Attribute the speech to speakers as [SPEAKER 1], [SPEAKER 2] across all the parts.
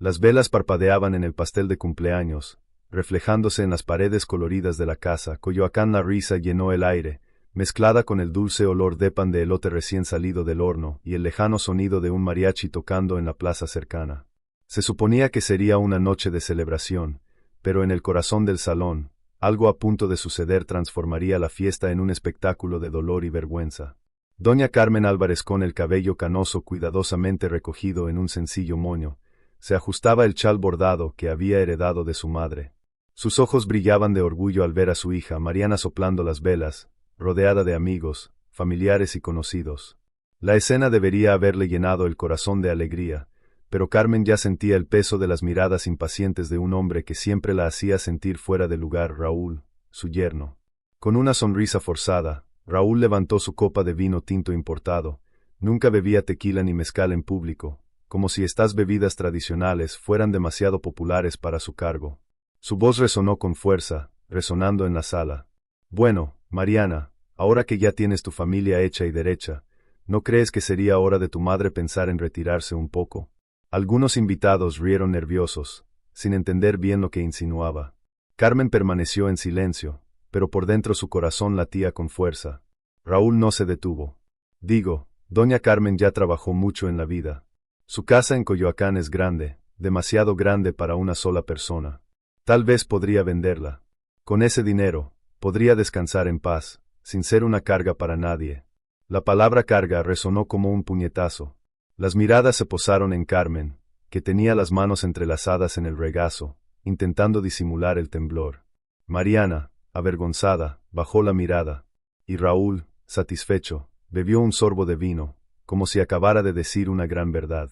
[SPEAKER 1] Las velas parpadeaban en el pastel de cumpleaños, reflejándose en las paredes coloridas de la casa. Coyoacán. La risa llenó el aire, mezclada con el dulce olor de pan de elote recién salido del horno y el lejano sonido de un mariachi tocando en la plaza cercana. Se suponía que sería una noche de celebración, pero en el corazón del salón, algo a punto de suceder transformaría la fiesta en un espectáculo de dolor y vergüenza. Doña Carmen Álvarez, con el cabello canoso cuidadosamente recogido en un sencillo moño, se ajustaba el chal bordado que había heredado de su madre. Sus ojos brillaban de orgullo al ver a su hija Mariana soplando las velas, rodeada de amigos, familiares y conocidos. La escena debería haberle llenado el corazón de alegría, pero Carmen ya sentía el peso de las miradas impacientes de un hombre que siempre la hacía sentir fuera de lugar. Raúl, su yerno. Con una sonrisa forzada, Raúl levantó su copa de vino tinto importado. Nunca bebía tequila ni mezcal en público, como si estas bebidas tradicionales fueran demasiado populares para su cargo. Su voz resonó con fuerza, resonando en la sala. Bueno, Mariana, ahora que ya tienes tu familia hecha y derecha, ¿no crees que sería hora de tu madre pensar en retirarse un poco? Algunos invitados rieron nerviosos, sin entender bien lo que insinuaba. Carmen permaneció en silencio, pero por dentro su corazón latía con fuerza. Raúl no se detuvo. Digo, doña Carmen ya trabajó mucho en la vida. Su casa en Coyoacán es grande, demasiado grande para una sola persona. Tal vez podría venderla. Con ese dinero, podría descansar en paz, sin ser una carga para nadie. La palabra carga resonó como un puñetazo. Las miradas se posaron en Carmen, que tenía las manos entrelazadas en el regazo, intentando disimular el temblor. Mariana, avergonzada, bajó la mirada, y Raúl, satisfecho, bebió un sorbo de vino, como si acabara de decir una gran verdad.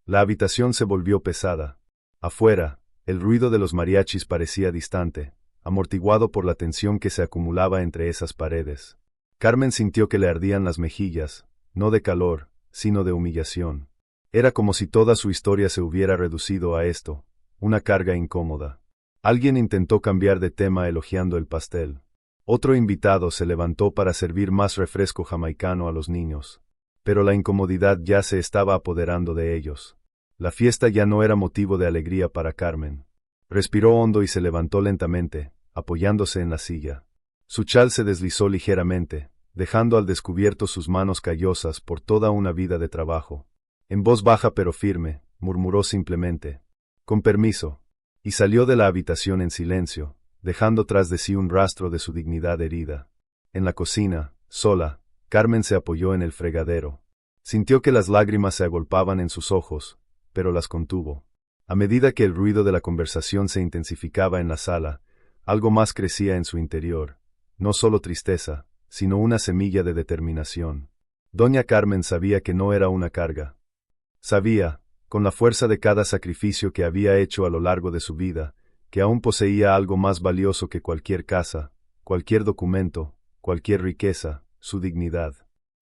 [SPEAKER 1] La habitación se volvió pesada. Afuera, el ruido de los mariachis parecía distante, amortiguado por la tensión que se acumulaba entre esas paredes. Carmen sintió que le ardían las mejillas, no de calor, sino de humillación. Era como si toda su historia se hubiera reducido a esto, una carga incómoda. Alguien intentó cambiar de tema elogiando el pastel. Otro invitado se levantó para servir más refresco jamaicano a los niños. Pero la incomodidad ya se estaba apoderando de ellos. La fiesta ya no era motivo de alegría para Carmen. Respiró hondo y se levantó lentamente, apoyándose en la silla. Su chal se deslizó ligeramente, dejando al descubierto sus manos callosas por toda una vida de trabajo. En voz baja pero firme, murmuró simplemente, «Con permiso», y salió de la habitación en silencio, dejando tras de sí un rastro de su dignidad herida. En la cocina, sola, Carmen se apoyó en el fregadero. Sintió que las lágrimas se agolpaban en sus ojos, pero las contuvo. A medida que el ruido de la conversación se intensificaba en la sala, algo más crecía en su interior, no solo tristeza, sino una semilla de determinación. Doña Carmen sabía que no era una carga. Sabía, con la fuerza de cada sacrificio que había hecho a lo largo de su vida, que aún poseía algo más valioso que cualquier casa, cualquier documento, cualquier riqueza, su dignidad.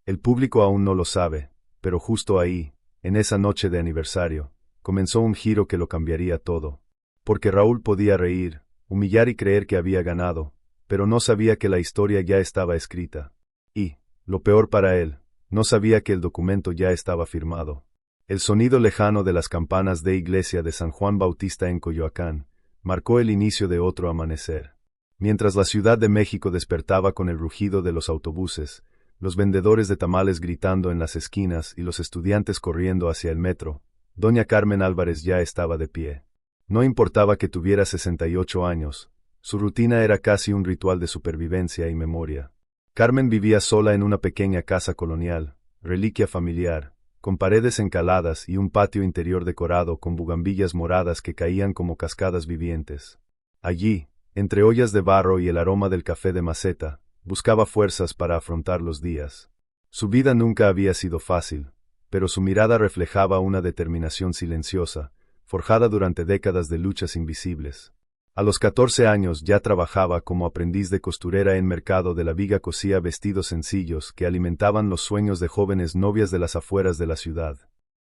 [SPEAKER 1] El público aún no lo sabe, pero justo ahí, en esa noche de aniversario, comenzó un giro que lo cambiaría todo. Porque Raúl podía reír, humillar y creer que había ganado, pero no sabía que la historia ya estaba escrita. Y, lo peor para él, no sabía que el documento ya estaba firmado. El sonido lejano de las campanas de iglesia de San Juan Bautista en Coyoacán marcó el inicio de otro amanecer. Mientras la Ciudad de México despertaba con el rugido de los autobuses, los vendedores de tamales gritando en las esquinas y los estudiantes corriendo hacia el metro, doña Carmen Álvarez ya estaba de pie. No importaba que tuviera 68 años, su rutina era casi un ritual de supervivencia y memoria. Carmen vivía sola en una pequeña casa colonial, reliquia familiar, con paredes encaladas y un patio interior decorado con bugambillas moradas que caían como cascadas vivientes. Allí, entre ollas de barro y el aroma del café de maceta, buscaba fuerzas para afrontar los días. Su vida nunca había sido fácil, pero su mirada reflejaba una determinación silenciosa, forjada durante décadas de luchas invisibles. A los 14 años ya trabajaba como aprendiz de costurera en Mercado de la Viga, cosía vestidos sencillos que alimentaban los sueños de jóvenes novias de las afueras de la ciudad.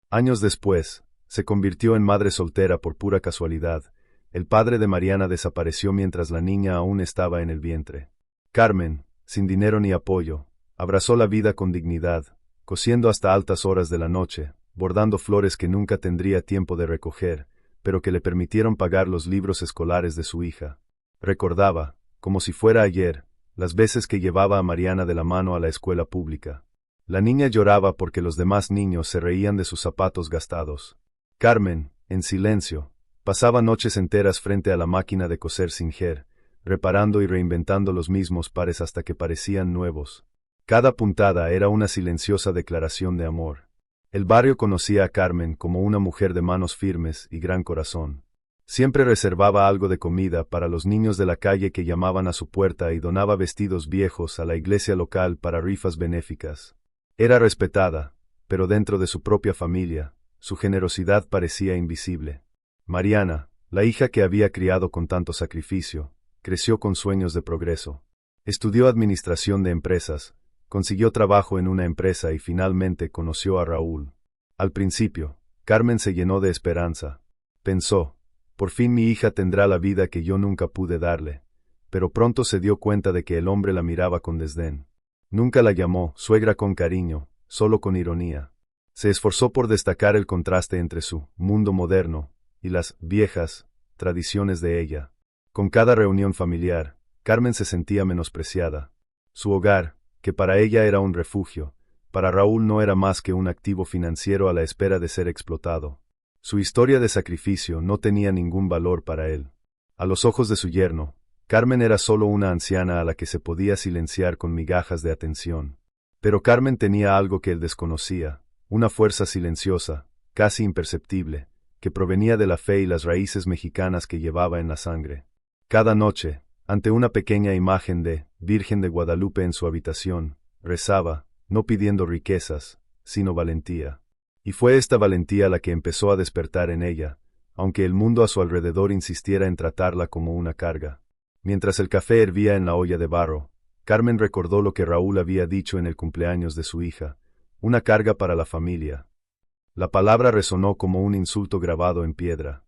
[SPEAKER 1] Años después, se convirtió en madre soltera por pura casualidad. El padre de Mariana desapareció mientras la niña aún estaba en el vientre. Carmen, sin dinero ni apoyo, abrazó la vida con dignidad, cosiendo hasta altas horas de la noche, bordando flores que nunca tendría tiempo de recoger, pero que le permitieron pagar los libros escolares de su hija. Recordaba, como si fuera ayer, las veces que llevaba a Mariana de la mano a la escuela pública. La niña lloraba porque los demás niños se reían de sus zapatos gastados. Carmen, en silencio, pasaba noches enteras frente a la máquina de coser Singer, reparando y reinventando los mismos pares hasta que parecían nuevos. Cada puntada era una silenciosa declaración de amor. El barrio conocía a Carmen como una mujer de manos firmes y gran corazón. Siempre reservaba algo de comida para los niños de la calle que llamaban a su puerta y donaba vestidos viejos a la iglesia local para rifas benéficas. Era respetada, pero dentro de su propia familia, su generosidad parecía invisible. Mariana, la hija que había criado con tanto sacrificio, creció con sueños de progreso. Estudió administración de empresas, consiguió trabajo en una empresa y finalmente conoció a Raúl. Al principio, Carmen se llenó de esperanza. Pensó, por fin mi hija tendrá la vida que yo nunca pude darle, pero pronto se dio cuenta de que el hombre la miraba con desdén. Nunca la llamó suegra con cariño, solo con ironía. Se esforzó por destacar el contraste entre su mundo moderno y las viejas tradiciones de ella. Con cada reunión familiar, Carmen se sentía menospreciada. Su hogar, que para ella era un refugio, para Raúl no era más que un activo financiero a la espera de ser explotado. Su historia de sacrificio no tenía ningún valor para él. A los ojos de su yerno, Carmen era solo una anciana a la que se podía silenciar con migajas de atención. Pero Carmen tenía algo que él desconocía, una fuerza silenciosa, casi imperceptible, que provenía de la fe y las raíces mexicanas que llevaba en la sangre. Cada noche, ante una pequeña imagen de Virgen de Guadalupe en su habitación, rezaba, no pidiendo riquezas, sino valentía. Y fue esta valentía la que empezó a despertar en ella, aunque el mundo a su alrededor insistiera en tratarla como una carga. Mientras el café hervía en la olla de barro, Carmen recordó lo que Raúl había dicho en el cumpleaños de su hija, una carga para la familia. La palabra resonó como un insulto grabado en piedra.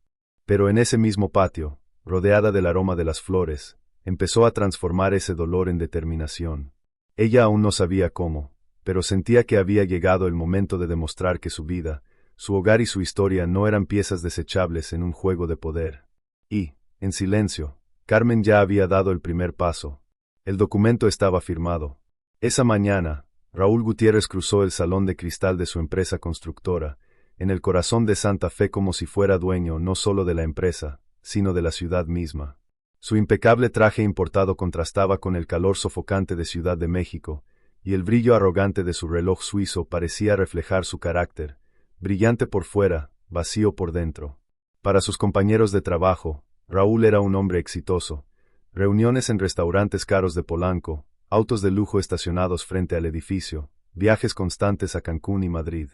[SPEAKER 1] Pero en ese mismo patio, rodeada del aroma de las flores, empezó a transformar ese dolor en determinación. Ella aún no sabía cómo, pero sentía que había llegado el momento de demostrar que su vida, su hogar y su historia no eran piezas desechables en un juego de poder. Y, en silencio, Carmen ya había dado el primer paso. El documento estaba firmado. Esa mañana, Raúl Gutiérrez cruzó el salón de cristal de su empresa constructora, en el corazón de Santa Fe como si fuera dueño no solo de la empresa, sino de la ciudad misma. Su impecable traje importado contrastaba con el calor sofocante de Ciudad de México, y el brillo arrogante de su reloj suizo parecía reflejar su carácter, brillante por fuera, vacío por dentro. Para sus compañeros de trabajo, Raúl era un hombre exitoso. Reuniones en restaurantes caros de Polanco, autos de lujo estacionados frente al edificio, viajes constantes a Cancún y Madrid.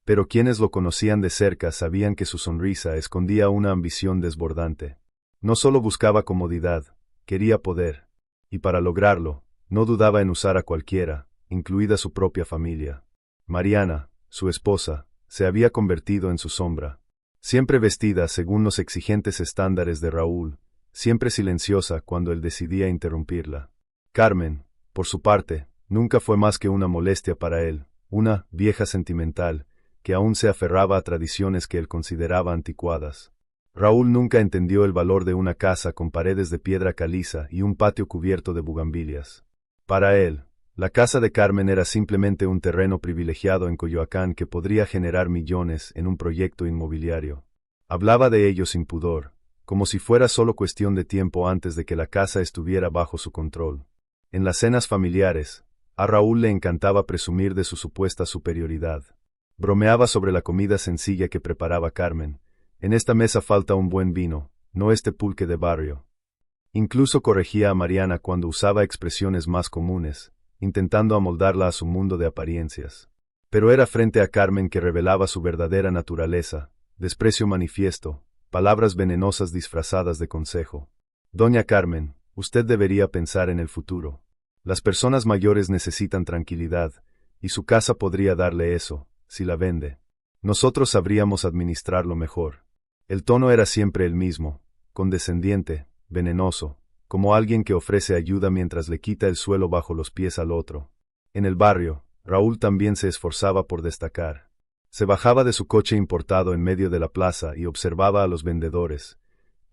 [SPEAKER 1] Pero quienes lo conocían de cerca sabían que su sonrisa escondía una ambición desbordante. No solo buscaba comodidad, quería poder. Y para lograrlo, no dudaba en usar a cualquiera, incluida su propia familia. Mariana, su esposa, se había convertido en su sombra. Siempre vestida según los exigentes estándares de Raúl, siempre silenciosa cuando él decidía interrumpirla. Carmen, por su parte, nunca fue más que una molestia para él, una vieja sentimental, que aún se aferraba a tradiciones que él consideraba anticuadas. Raúl nunca entendió el valor de una casa con paredes de piedra caliza y un patio cubierto de bugambilias. Para él, la casa de Carmen era simplemente un terreno privilegiado en Coyoacán que podría generar millones en un proyecto inmobiliario. Hablaba de ello sin pudor, como si fuera solo cuestión de tiempo antes de que la casa estuviera bajo su control. En las cenas familiares, a Raúl le encantaba presumir de su supuesta superioridad. Bromeaba sobre la comida sencilla que preparaba Carmen. En esta mesa falta un buen vino, no este pulque de barrio. Incluso corregía a Mariana cuando usaba expresiones más comunes, intentando amoldarla a su mundo de apariencias. Pero era frente a Carmen que revelaba su verdadera naturaleza, desprecio manifiesto, palabras venenosas disfrazadas de consejo. Doña Carmen, usted debería pensar en el futuro. Las personas mayores necesitan tranquilidad, y su casa podría darle eso, si la vende. Nosotros sabríamos administrarlo mejor. El tono era siempre el mismo, condescendiente, venenoso, como alguien que ofrece ayuda mientras le quita el suelo bajo los pies al otro. En el barrio, Raúl también se esforzaba por destacar. Se bajaba de su coche importado en medio de la plaza y observaba a los vendedores.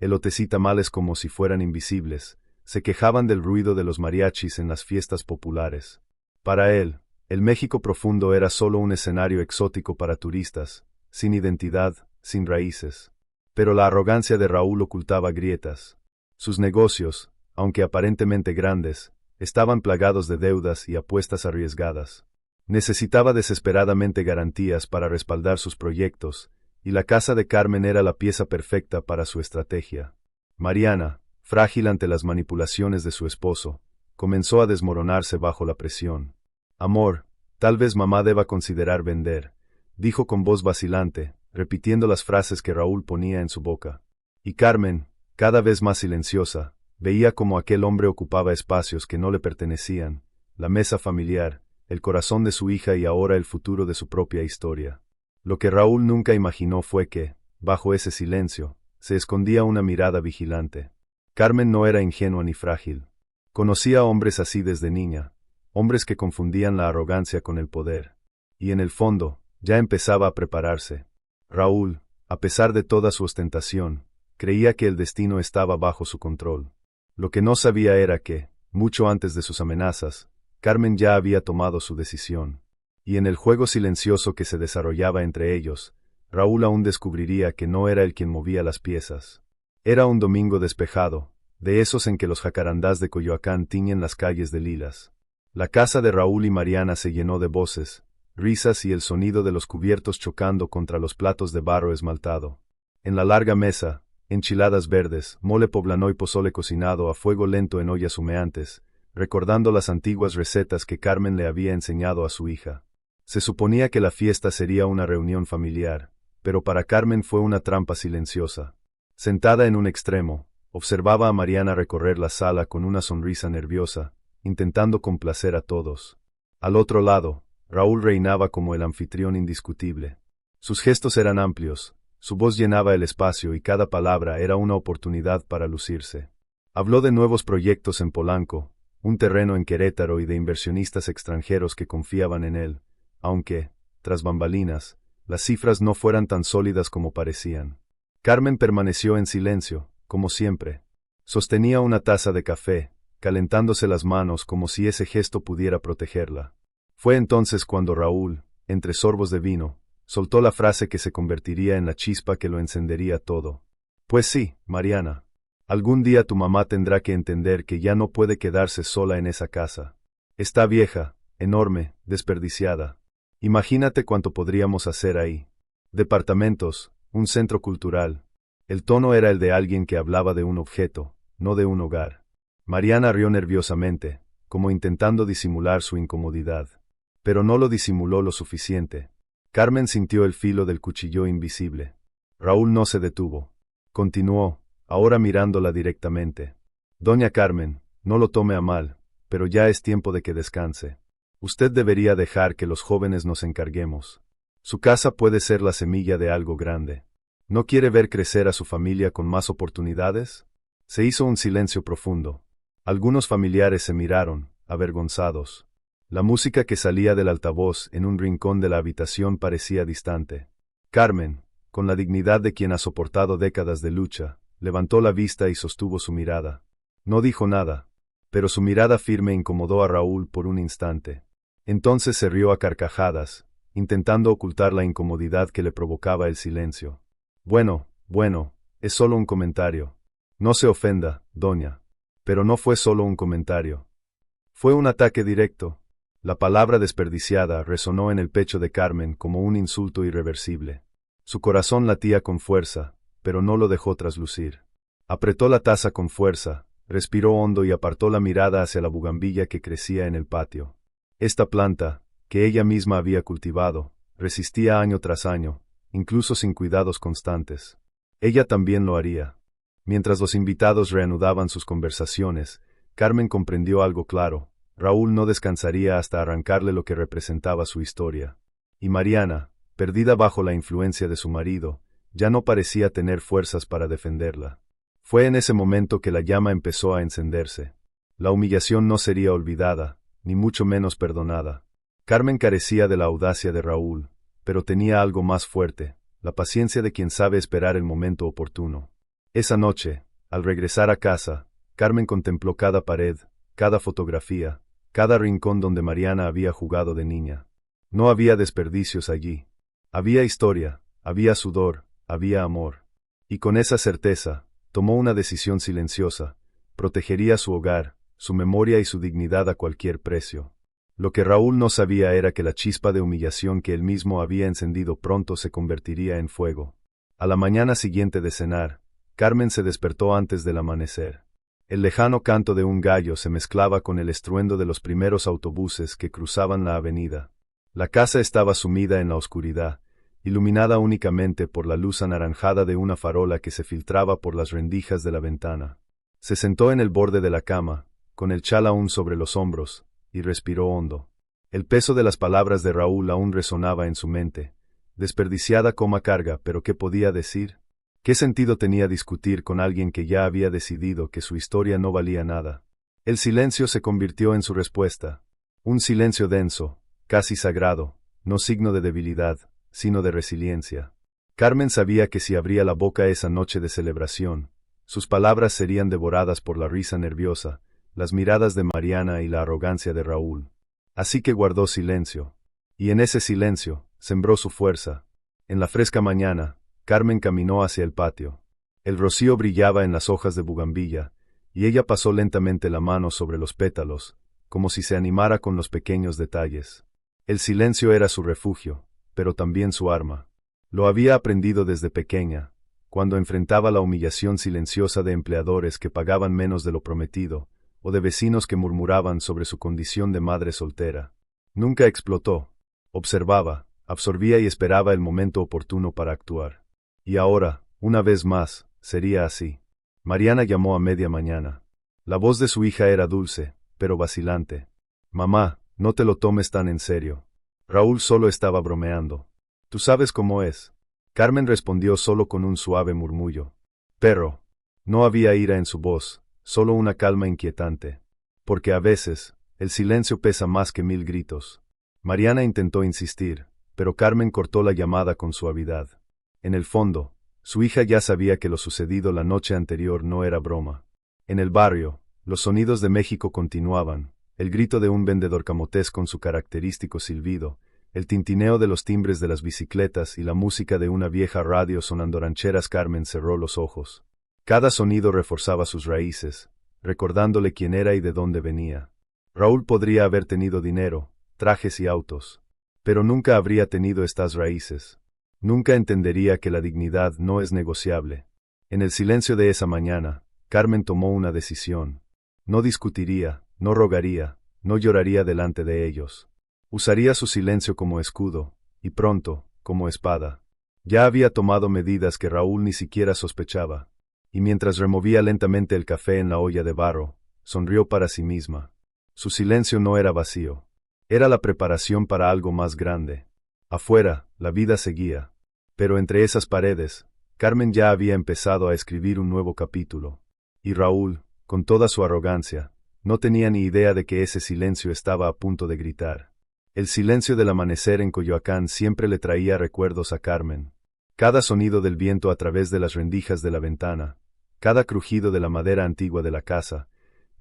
[SPEAKER 1] Elotes y tamales como si fueran invisibles, se quejaban del ruido de los mariachis en las fiestas populares. Para él, el México profundo era solo un escenario exótico para turistas, sin identidad, sin raíces. Pero la arrogancia de Raúl ocultaba grietas. Sus negocios, aunque aparentemente grandes, estaban plagados de deudas y apuestas arriesgadas. Necesitaba desesperadamente garantías para respaldar sus proyectos, y la casa de Carmen era la pieza perfecta para su estrategia. Mariana, frágil ante las manipulaciones de su esposo, comenzó a desmoronarse bajo la presión. «Amor, tal vez mamá deba considerar vender», dijo con voz vacilante, repitiendo las frases que Raúl ponía en su boca. Y Carmen, cada vez más silenciosa, veía cómo aquel hombre ocupaba espacios que no le pertenecían, la mesa familiar, el corazón de su hija y ahora el futuro de su propia historia. Lo que Raúl nunca imaginó fue que, bajo ese silencio, se escondía una mirada vigilante. Carmen no era ingenua ni frágil. Conocía hombres así desde niña, hombres que confundían la arrogancia con el poder. Y en el fondo, ya empezaba a prepararse. Raúl, a pesar de toda su ostentación, creía que el destino estaba bajo su control. Lo que no sabía era que, mucho antes de sus amenazas, Carmen ya había tomado su decisión. Y en el juego silencioso que se desarrollaba entre ellos, Raúl aún descubriría que no era él quien movía las piezas. Era un domingo despejado, de esos en que los jacarandás de Coyoacán tiñen las calles de lilas. La casa de Raúl y Mariana se llenó de voces, risas y el sonido de los cubiertos chocando contra los platos de barro esmaltado. En la larga mesa, enchiladas verdes, mole poblano y pozole cocinado a fuego lento en ollas humeantes, recordando las antiguas recetas que Carmen le había enseñado a su hija. Se suponía que la fiesta sería una reunión familiar, pero para Carmen fue una trampa silenciosa. Sentada en un extremo, observaba a Mariana recorrer la sala con una sonrisa nerviosa, intentando complacer a todos. Al otro lado, Raúl reinaba como el anfitrión indiscutible. Sus gestos eran amplios, su voz llenaba el espacio y cada palabra era una oportunidad para lucirse. Habló de nuevos proyectos en Polanco, un terreno en Querétaro y de inversionistas extranjeros que confiaban en él, aunque, tras bambalinas, las cifras no fueran tan sólidas como parecían. Carmen permaneció en silencio, como siempre. Sostenía una taza de café, calentándose las manos como si ese gesto pudiera protegerla. Fue entonces cuando Raúl, entre sorbos de vino, soltó la frase que se convertiría en la chispa que lo encendería todo. «Pues sí, Mariana. Algún día tu mamá tendrá que entender que ya no puede quedarse sola en esa casa. Está vieja, enorme, desperdiciada. Imagínate cuánto podríamos hacer ahí. Departamentos, un centro cultural». El tono era el de alguien que hablaba de un objeto, no de un hogar. Mariana rió nerviosamente, como intentando disimular su incomodidad. Pero no lo disimuló lo suficiente. Carmen sintió el filo del cuchillo invisible. Raúl no se detuvo. Continuó, ahora mirándola directamente. «Doña Carmen, no lo tome a mal, pero ya es tiempo de que descanse. Usted debería dejar que los jóvenes nos encarguemos. Su casa puede ser la semilla de algo grande. ¿No quiere ver crecer a su familia con más oportunidades?» Se hizo un silencio profundo. Algunos familiares se miraron, avergonzados. La música que salía del altavoz en un rincón de la habitación parecía distante. Carmen, con la dignidad de quien ha soportado décadas de lucha, levantó la vista y sostuvo su mirada. No dijo nada, pero su mirada firme incomodó a Raúl por un instante. Entonces se rió a carcajadas, intentando ocultar la incomodidad que le provocaba el silencio. Bueno, es solo un comentario. No se ofenda, doña. Pero no fue solo un comentario. Fue un ataque directo. La palabra desperdiciada resonó en el pecho de Carmen como un insulto irreversible. Su corazón latía con fuerza, pero no lo dejó traslucir. Apretó la taza con fuerza, respiró hondo y apartó la mirada hacia la bugambilla que crecía en el patio. Esta planta, que ella misma había cultivado, resistía año tras año, incluso sin cuidados constantes. Ella también lo haría. Mientras los invitados reanudaban sus conversaciones, Carmen comprendió algo claro. Raúl no descansaría hasta arrancarle lo que representaba su historia. Y Mariana, perdida bajo la influencia de su marido, ya no parecía tener fuerzas para defenderla. Fue en ese momento que la llama empezó a encenderse. La humillación no sería olvidada, ni mucho menos perdonada. Carmen carecía de la audacia de Raúl, pero tenía algo más fuerte, la paciencia de quien sabe esperar el momento oportuno. Esa noche, al regresar a casa, Carmen contempló cada pared, cada fotografía, cada rincón donde Mariana había jugado de niña. No había desperdicios allí. Había historia, había sudor, había amor. Y con esa certeza, tomó una decisión silenciosa: protegería su hogar, su memoria y su dignidad a cualquier precio. Lo que Raúl no sabía era que la chispa de humillación que él mismo había encendido pronto se convertiría en fuego. A la mañana siguiente de cenar, Carmen se despertó antes del amanecer. El lejano canto de un gallo se mezclaba con el estruendo de los primeros autobuses que cruzaban la avenida. La casa estaba sumida en la oscuridad, iluminada únicamente por la luz anaranjada de una farola que se filtraba por las rendijas de la ventana. Se sentó en el borde de la cama, con el chal aún sobre los hombros, y respiró hondo. El peso de las palabras de Raúl aún resonaba en su mente. Desperdiciada coma carga, pero ¿qué podía decir? ¿Qué sentido tenía discutir con alguien que ya había decidido que su historia no valía nada? El silencio se convirtió en su respuesta. Un silencio denso, casi sagrado, no signo de debilidad, sino de resiliencia. Carmen sabía que si abría la boca esa noche de celebración, sus palabras serían devoradas por la risa nerviosa, las miradas de Mariana y la arrogancia de Raúl. Así que guardó silencio. Y en ese silencio, sembró su fuerza. En la fresca mañana, Carmen caminó hacia el patio. El rocío brillaba en las hojas de bugambilla, y ella pasó lentamente la mano sobre los pétalos, como si se animara con los pequeños detalles. El silencio era su refugio, pero también su arma. Lo había aprendido desde pequeña, cuando enfrentaba la humillación silenciosa de empleadores que pagaban menos de lo prometido, o de vecinos que murmuraban sobre su condición de madre soltera. Nunca explotó. Observaba, absorbía y esperaba el momento oportuno para actuar. Y ahora, una vez más, sería así. Mariana llamó a media mañana. La voz de su hija era dulce, pero vacilante. «Mamá, no te lo tomes tan en serio. Raúl solo estaba bromeando. Tú sabes cómo es». Carmen respondió solo con un suave murmullo. «Perro». No había ira en su voz, solo una calma inquietante. Porque a veces, el silencio pesa más que 1000 gritos. Mariana intentó insistir, pero Carmen cortó la llamada con suavidad. En el fondo, su hija ya sabía que lo sucedido la noche anterior no era broma. En el barrio, los sonidos de México continuaban, el grito de un vendedor camotés con su característico silbido, el tintineo de los timbres de las bicicletas y la música de una vieja radio sonando rancheras. Carmen cerró los ojos. Cada sonido reforzaba sus raíces, recordándole quién era y de dónde venía. Raúl podría haber tenido dinero, trajes y autos, pero nunca habría tenido estas raíces. Nunca entendería que la dignidad no es negociable. En el silencio de esa mañana, Carmen tomó una decisión. No discutiría, no rogaría, no lloraría delante de ellos. Usaría su silencio como escudo, y pronto, como espada. Ya había tomado medidas que Raúl ni siquiera sospechaba. Y mientras removía lentamente el café en la olla de barro, sonrió para sí misma. Su silencio no era vacío. Era la preparación para algo más grande. Afuera, la vida seguía. Pero entre esas paredes, Carmen ya había empezado a escribir un nuevo capítulo. Y Raúl, con toda su arrogancia, no tenía ni idea de que ese silencio estaba a punto de gritar. El silencio del amanecer en Coyoacán siempre le traía recuerdos a Carmen. Cada sonido del viento a través de las rendijas de la ventana, cada crujido de la madera antigua de la casa,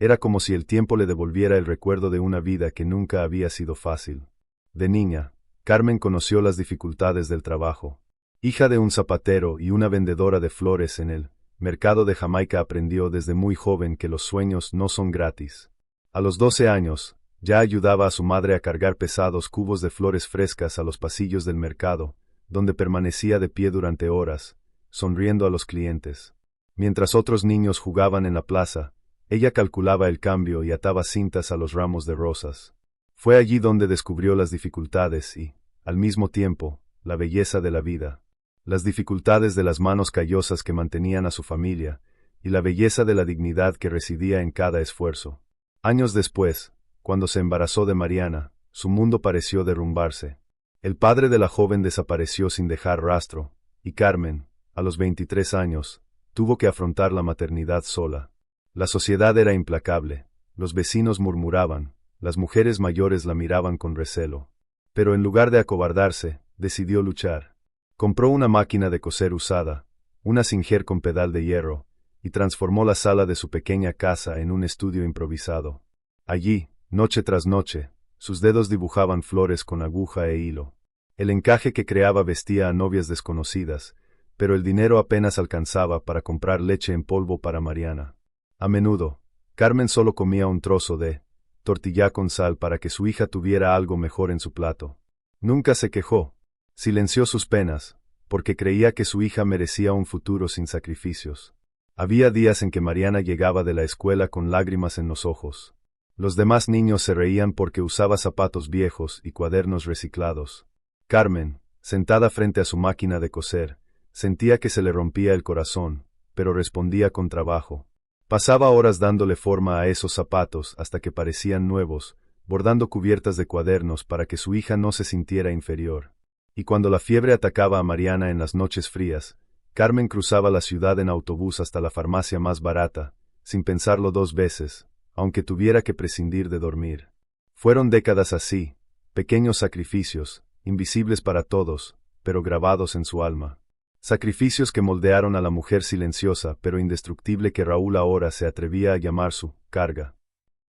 [SPEAKER 1] era como si el tiempo le devolviera el recuerdo de una vida que nunca había sido fácil. De niña, Carmen conoció las dificultades del trabajo. Hija de un zapatero y una vendedora de flores en el mercado de Jamaica, aprendió desde muy joven que los sueños no son gratis. A los 12 años, ya ayudaba a su madre a cargar pesados cubos de flores frescas a los pasillos del mercado, donde permanecía de pie durante horas, sonriendo a los clientes. Mientras otros niños jugaban en la plaza, ella calculaba el cambio y ataba cintas a los ramos de rosas. Fue allí donde descubrió las dificultades y, al mismo tiempo, la belleza de la vida. Las dificultades de las manos callosas que mantenían a su familia, y la belleza de la dignidad que residía en cada esfuerzo. Años después, cuando se embarazó de Mariana, su mundo pareció derrumbarse. El padre de la joven desapareció sin dejar rastro, y Carmen, a los 23 años, tuvo que afrontar la maternidad sola. La sociedad era implacable, los vecinos murmuraban, las mujeres mayores la miraban con recelo. Pero en lugar de acobardarse, decidió luchar. Compró una máquina de coser usada, una Singer con pedal de hierro, y transformó la sala de su pequeña casa en un estudio improvisado. Allí, noche tras noche, sus dedos dibujaban flores con aguja e hilo. El encaje que creaba vestía a novias desconocidas, pero el dinero apenas alcanzaba para comprar leche en polvo para Mariana. A menudo, Carmen solo comía un trozo de tortilla con sal para que su hija tuviera algo mejor en su plato. Nunca se quejó. Silenció sus penas, porque creía que su hija merecía un futuro sin sacrificios. Había días en que Mariana llegaba de la escuela con lágrimas en los ojos. Los demás niños se reían porque usaba zapatos viejos y cuadernos reciclados. Carmen, sentada frente a su máquina de coser, sentía que se le rompía el corazón, pero respondía con trabajo. Pasaba horas dándole forma a esos zapatos hasta que parecían nuevos, bordando cubiertas de cuadernos para que su hija no se sintiera inferior. Y cuando la fiebre atacaba a Mariana en las noches frías, Carmen cruzaba la ciudad en autobús hasta la farmacia más barata, sin pensarlo dos veces, aunque tuviera que prescindir de dormir. Fueron décadas así, pequeños sacrificios, invisibles para todos, pero grabados en su alma. Sacrificios que moldearon a la mujer silenciosa pero indestructible que Raúl ahora se atrevía a llamar su carga.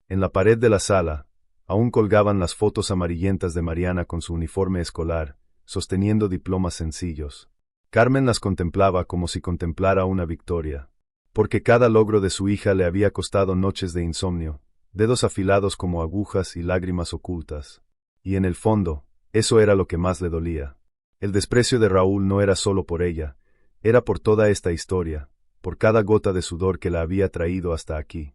[SPEAKER 1] En la pared de la sala, aún colgaban las fotos amarillentas de Mariana con su uniforme escolar, sosteniendo diplomas sencillos. Carmen las contemplaba como si contemplara una victoria, porque cada logro de su hija le había costado noches de insomnio, dedos afilados como agujas y lágrimas ocultas. Y en el fondo, eso era lo que más le dolía. El desprecio de Raúl no era solo por ella, era por toda esta historia, por cada gota de sudor que la había traído hasta aquí.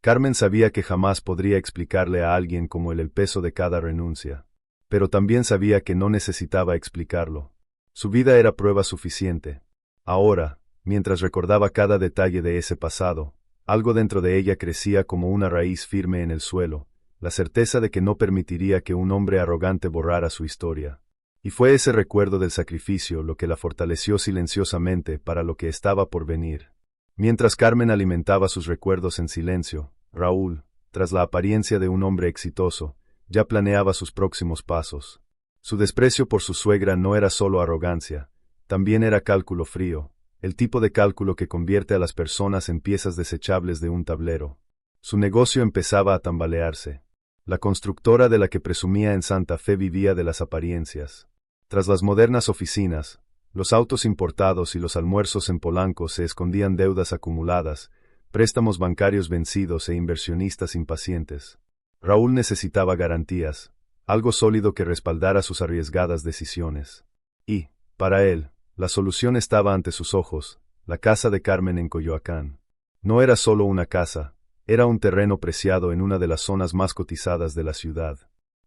[SPEAKER 1] Carmen sabía que jamás podría explicarle a alguien como él el peso de cada renuncia, pero también sabía que no necesitaba explicarlo. Su vida era prueba suficiente. Ahora, mientras recordaba cada detalle de ese pasado, algo dentro de ella crecía como una raíz firme en el suelo, la certeza de que no permitiría que un hombre arrogante borrara su historia. Y fue ese recuerdo del sacrificio lo que la fortaleció silenciosamente para lo que estaba por venir. Mientras Carmen alimentaba sus recuerdos en silencio, Raúl, tras la apariencia de un hombre exitoso, ya planeaba sus próximos pasos. Su desprecio por su suegra no era solo arrogancia, también era cálculo frío, el tipo de cálculo que convierte a las personas en piezas desechables de un tablero. Su negocio empezaba a tambalearse. La constructora de la que presumía en Santa Fe vivía de las apariencias. Tras las modernas oficinas, los autos importados y los almuerzos en Polanco se escondían deudas acumuladas, préstamos bancarios vencidos e inversionistas impacientes. Raúl necesitaba garantías, algo sólido que respaldara sus arriesgadas decisiones. Y, para él, la solución estaba ante sus ojos, la casa de Carmen en Coyoacán. No era solo una casa, era un terreno preciado en una de las zonas más cotizadas de la ciudad.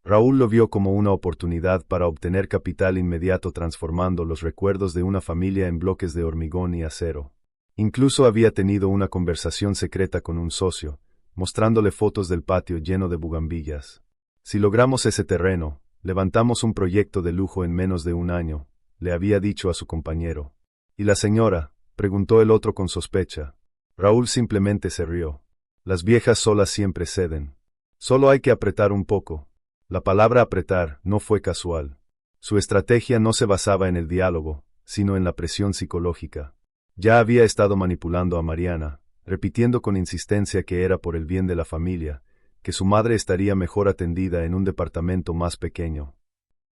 [SPEAKER 1] Raúl lo vio como una oportunidad para obtener capital inmediato transformando los recuerdos de una familia en bloques de hormigón y acero. Incluso había tenido una conversación secreta con un socio, mostrándole fotos del patio lleno de bugambillas. Si logramos ese terreno, levantamos un proyecto de lujo en menos de un año, le había dicho a su compañero. ¿Y la señora?, preguntó el otro con sospecha. Raúl simplemente se rió. Las viejas solas siempre ceden. Solo hay que apretar un poco. La palabra apretar no fue casual. Su estrategia no se basaba en el diálogo, sino en la presión psicológica. Ya había estado manipulando a Mariana, repitiendo con insistencia que era por el bien de la familia, que su madre estaría mejor atendida en un departamento más pequeño.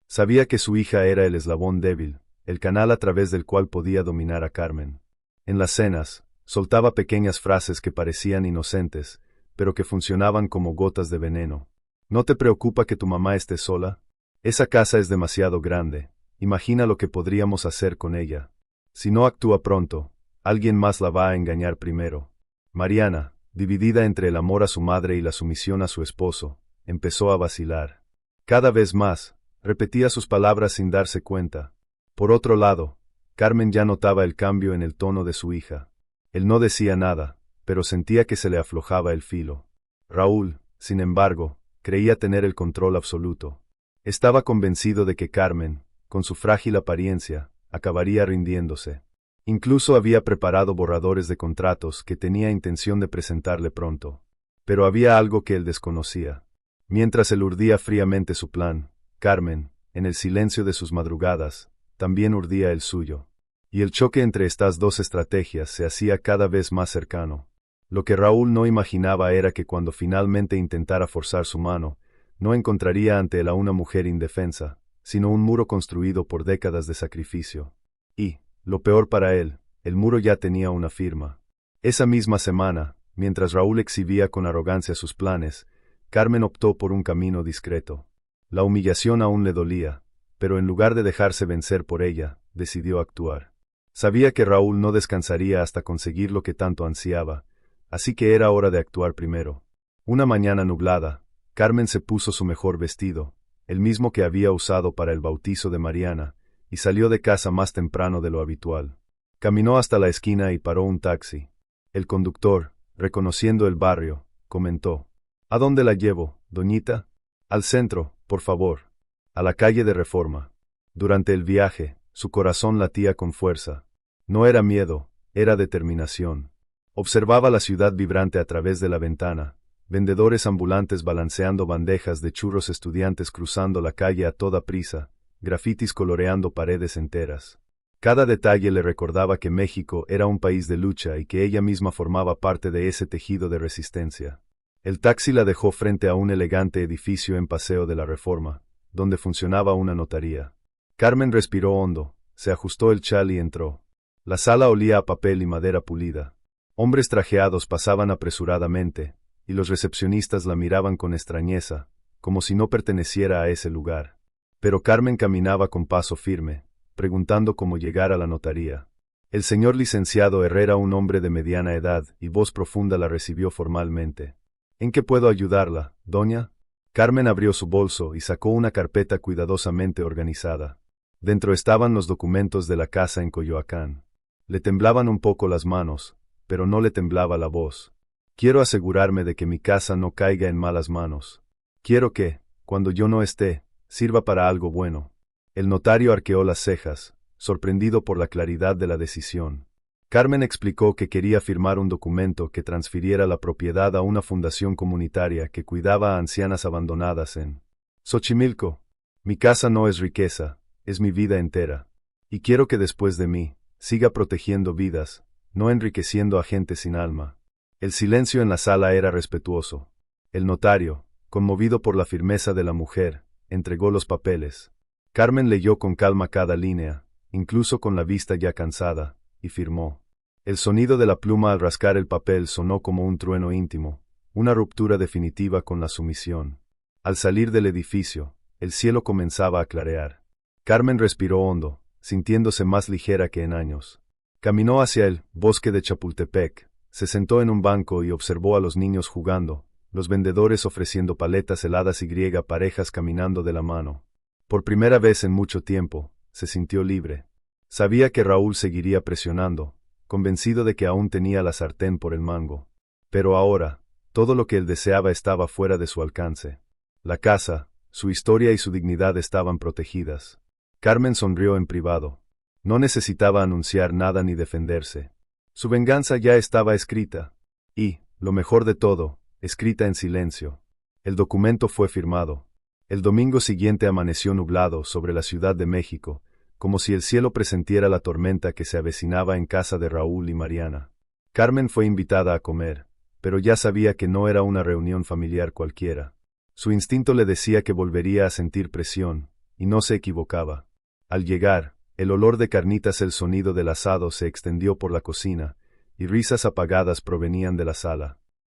[SPEAKER 1] Sabía que su hija era el eslabón débil, el canal a través del cual podía dominar a Carmen. En las cenas, soltaba pequeñas frases que parecían inocentes, pero que funcionaban como gotas de veneno. ¿No te preocupa que tu mamá esté sola? Esa casa es demasiado grande, imagina lo que podríamos hacer con ella. Si no actúa pronto, alguien más la va a engañar primero. Mariana, dividida entre el amor a su madre y la sumisión a su esposo, empezó a vacilar. Cada vez más, repetía sus palabras sin darse cuenta. Por otro lado, Carmen ya notaba el cambio en el tono de su hija. Él no decía nada, pero sentía que se le aflojaba el filo. Raúl, sin embargo, creía tener el control absoluto. Estaba convencido de que Carmen, con su frágil apariencia, acabaría rindiéndose. Incluso había preparado borradores de contratos que tenía intención de presentarle pronto. Pero había algo que él desconocía. Mientras él urdía fríamente su plan, Carmen, en el silencio de sus madrugadas, también urdía el suyo. Y el choque entre estas dos estrategias se hacía cada vez más cercano. Lo que Raúl no imaginaba era que cuando finalmente intentara forzar su mano, no encontraría ante él a una mujer indefensa, sino un muro construido por décadas de sacrificio. Y, lo peor para él, el muro ya tenía una firma. Esa misma semana, mientras Raúl exhibía con arrogancia sus planes, Carmen optó por un camino discreto. La humillación aún le dolía, pero en lugar de dejarse vencer por ella, decidió actuar. Sabía que Raúl no descansaría hasta conseguir lo que tanto ansiaba, así que era hora de actuar primero. Una mañana nublada, Carmen se puso su mejor vestido, el mismo que había usado para el bautizo de Mariana, y salió de casa más temprano de lo habitual. Caminó hasta la esquina y paró un taxi. El conductor, reconociendo el barrio, comentó: «¿A dónde la llevo, doñita?» «Al centro, por favor. A la calle de Reforma». Durante el viaje, su corazón latía con fuerza. No era miedo, era determinación. Observaba la ciudad vibrante a través de la ventana, vendedores ambulantes balanceando bandejas de churros, estudiantes cruzando la calle a toda prisa, grafitis coloreando paredes enteras. Cada detalle le recordaba que México era un país de lucha y que ella misma formaba parte de ese tejido de resistencia. El taxi la dejó frente a un elegante edificio en Paseo de la Reforma, donde funcionaba una notaría. Carmen respiró hondo, se ajustó el chal y entró. La sala olía a papel y madera pulida. Hombres trajeados pasaban apresuradamente, y los recepcionistas la miraban con extrañeza, como si no perteneciera a ese lugar. Pero Carmen caminaba con paso firme, preguntando cómo llegar a la notaría. El señor licenciado Herrera, un hombre de mediana edad y voz profunda, la recibió formalmente. «¿En qué puedo ayudarla, doña?» Carmen abrió su bolso y sacó una carpeta cuidadosamente organizada. Dentro estaban los documentos de la casa en Coyoacán. Le temblaban un poco las manos, pero no le temblaba la voz. «Quiero asegurarme de que mi casa no caiga en malas manos. Quiero que, cuando yo no esté, sirva para algo bueno». El notario arqueó las cejas, sorprendido por la claridad de la decisión. Carmen explicó que quería firmar un documento que transfiriera la propiedad a una fundación comunitaria que cuidaba a ancianas abandonadas en Xochimilco. «Mi casa no es riqueza, es mi vida entera. Y quiero que después de mí, siga protegiendo vidas, no enriqueciendo a gente sin alma». El silencio en la sala era respetuoso. El notario, conmovido por la firmeza de la mujer, entregó los papeles. Carmen leyó con calma cada línea, incluso con la vista ya cansada, y firmó. El sonido de la pluma al rascar el papel sonó como un trueno íntimo, una ruptura definitiva con la sumisión. Al salir del edificio, el cielo comenzaba a clarear. Carmen respiró hondo, sintiéndose más ligera que en años. Caminó hacia el bosque de Chapultepec, se sentó en un banco y observó a los niños jugando, los vendedores ofreciendo paletas heladas y parejas caminando de la mano. Por primera vez en mucho tiempo, se sintió libre. Sabía que Raúl seguiría presionando, convencido de que aún tenía la sartén por el mango. Pero ahora, todo lo que él deseaba estaba fuera de su alcance. La casa, su historia y su dignidad estaban protegidas. Carmen sonrió en privado. No necesitaba anunciar nada ni defenderse. Su venganza ya estaba escrita. Y, lo mejor de todo, escrita en silencio. El documento fue firmado. El domingo siguiente amaneció nublado sobre la Ciudad de México, como si el cielo presentiera la tormenta que se avecinaba en casa de Raúl y Mariana. Carmen fue invitada a comer, pero ya sabía que no era una reunión familiar cualquiera. Su instinto le decía que volvería a sentir presión, y no se equivocaba. Al llegar, el olor de carnitas, el sonido del asado se extendió por la cocina, y risas apagadas provenían de la sala.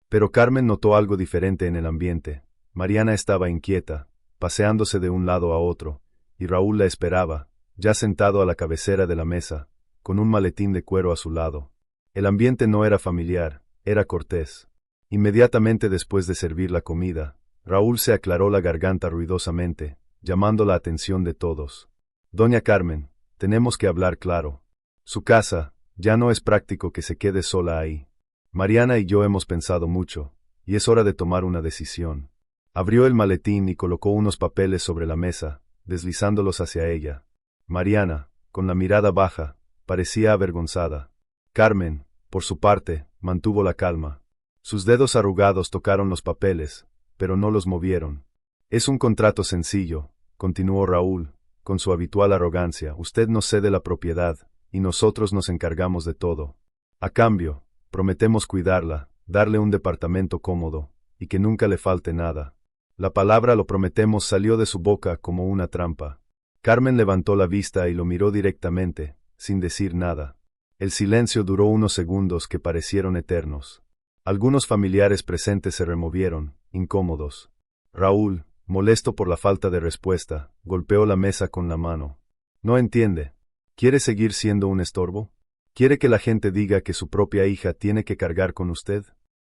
[SPEAKER 1] Pero Carmen notó algo diferente en el ambiente. Mariana estaba inquieta, paseándose de un lado a otro, y Raúl la esperaba, ya sentado a la cabecera de la mesa, con un maletín de cuero a su lado. El ambiente no era familiar, era cortés. Inmediatamente después de servir la comida, Raúl se aclaró la garganta ruidosamente, llamando la atención de todos. «Doña Carmen, tenemos que hablar claro. Su casa, ya no es práctico que se quede sola ahí. Mariana y yo hemos pensado mucho, y es hora de tomar una decisión». Abrió el maletín y colocó unos papeles sobre la mesa, deslizándolos hacia ella. Mariana, con la mirada baja, parecía avergonzada. Carmen, por su parte, mantuvo la calma. Sus dedos arrugados tocaron los papeles, pero no los movieron. «Es un contrato sencillo, continuó Raúl, con su habitual arrogancia, usted nos cede la propiedad, y nosotros nos encargamos de todo. A cambio, prometemos cuidarla, darle un departamento cómodo, y que nunca le falte nada. La palabra lo prometemos salió de su boca como una trampa. Carmen levantó la vista y lo miró directamente, sin decir nada. El silencio duró unos segundos que parecieron eternos. Algunos familiares presentes se removieron, incómodos. Raúl, molesto por la falta de respuesta, golpeó la mesa con la mano. No entiende. ¿Quiere seguir siendo un estorbo? ¿Quiere que la gente diga que su propia hija tiene que cargar con usted?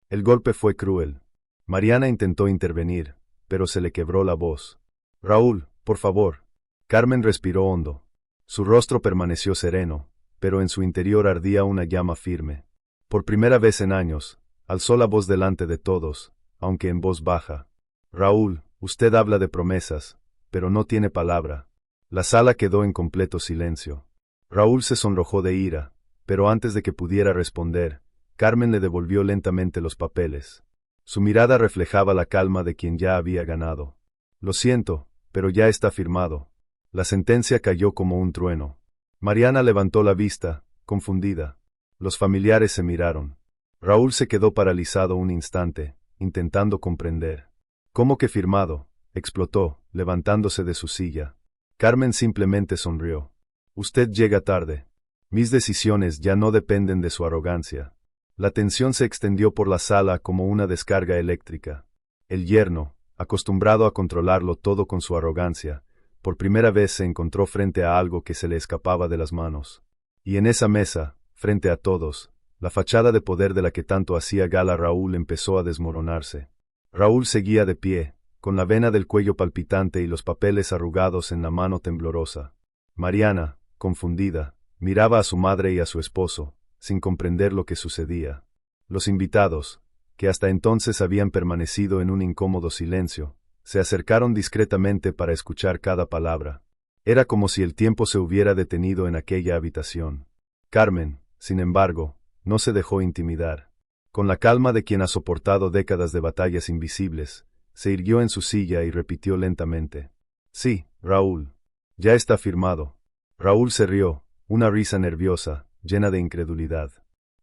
[SPEAKER 1] El golpe fue cruel. Mariana intentó intervenir, pero se le quebró la voz. Raúl, por favor. Carmen respiró hondo. Su rostro permaneció sereno, pero en su interior ardía una llama firme. Por primera vez en años, alzó la voz delante de todos, aunque en voz baja. Raúl, usted habla de promesas, pero no tiene palabra. La sala quedó en completo silencio. Raúl se sonrojó de ira, pero antes de que pudiera responder, Carmen le devolvió lentamente los papeles. Su mirada reflejaba la calma de quien ya había ganado. Lo siento, pero ya está firmado. La sentencia cayó como un trueno. Mariana levantó la vista, confundida. Los familiares se miraron. Raúl se quedó paralizado un instante, intentando comprender. ¿Cómo que firmado?, explotó, levantándose de su silla. Carmen simplemente sonrió. Usted llega tarde. Mis decisiones ya no dependen de su arrogancia. La tensión se extendió por la sala como una descarga eléctrica. El yerno, acostumbrado a controlarlo todo con su arrogancia, por primera vez se encontró frente a algo que se le escapaba de las manos. Y en esa mesa, frente a todos, la fachada de poder de la que tanto hacía gala Raúl empezó a desmoronarse. Raúl seguía de pie, con la vena del cuello palpitante y los papeles arrugados en la mano temblorosa. Mariana, confundida, miraba a su madre y a su esposo, sin comprender lo que sucedía. Los invitados, que hasta entonces habían permanecido en un incómodo silencio, se acercaron discretamente para escuchar cada palabra. Era como si el tiempo se hubiera detenido en aquella habitación. Carmen, sin embargo, no se dejó intimidar. Con la calma de quien ha soportado décadas de batallas invisibles, se irguió en su silla y repitió lentamente. Sí, Raúl. Ya está firmado. Raúl se rió, una risa nerviosa, llena de incredulidad.